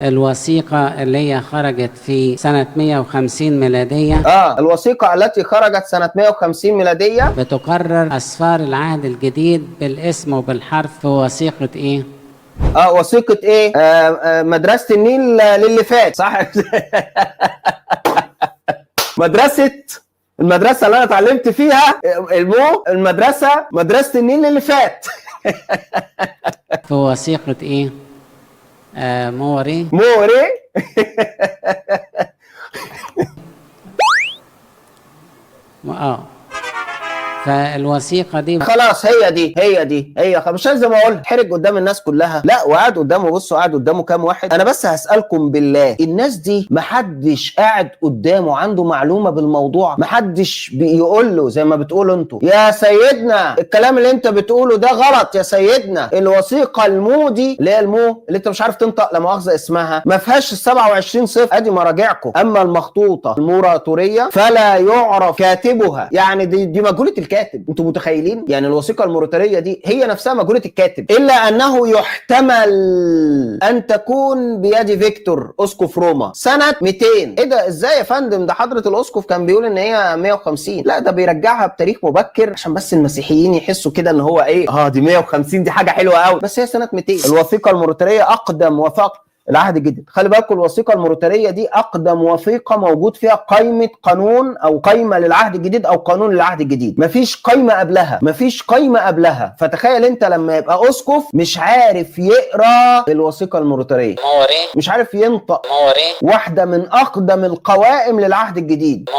الوثيقة اللي هي خرجت في سنة 150 ميلادية. الوثيقة التي خرجت سنة 150 ميلادية بتقرر أسفار العهد الجديد بالاسم وبالحرف في وثيقة إيه؟ وثيقة إيه؟ مدرسة النيل للي فات، صح؟ المدرسة اللي أنا اتعلمت فيها مدرسة النيل للي فات. في وثيقة إيه؟ موري. فالوثيقة دي خلاص هي مش زي ما قلت حرج قدام الناس كلها، لا وقعد قدامه. بصوا قاعد قدامه كام واحد. انا بس هسألكم بالله، الناس دي محدش قاعد قدامه عنده معلومة بالموضوع؟ محدش بيقول له زي ما بتقولوا انتوا يا سيدنا الكلام اللي انت بتقوله ده غلط يا سيدنا؟ الوثيقة المودي اللي هي اللي انت مش عارف تنطق لا مؤاخذة اسمها، ما فيهاش ال 27 صفر، ادي مراجعكم. اما المخطوطة الموراتورية فلا يعرف كاتبها، يعني دي مجهولة الكاتب. انتوا متخيلين؟ يعني الوثيقه الموريتانيه دي هي نفسها مجهوله الكاتب، الا انه يحتمل ان تكون بيد فيكتور اسقف روما سنه 200. ايه ده؟ ازاي يا فندم؟ ده حضره الاسقف كان بيقول ان هي 150. لا ده بيرجعها بتاريخ مبكر عشان بس المسيحيين يحسوا كده ان هو ايه، دي 150 دي حاجه حلوه قوي، بس هي سنه 200. الوثيقه الموريتانيه اقدم وثيقه العهد الجديد. خلي بالكم الوثيقه الموريتانيه دي اقدم وثيقه موجود فيها قائمه قانون او قائمه للعهد الجديد او قانون للعهد الجديد. مفيش قائمه قبلها. فتخيل انت لما يبقى اسقف مش عارف يقرا الوثيقه الموريتانيه، مش عارف ينطق واحده من اقدم القوائم للعهد الجديد.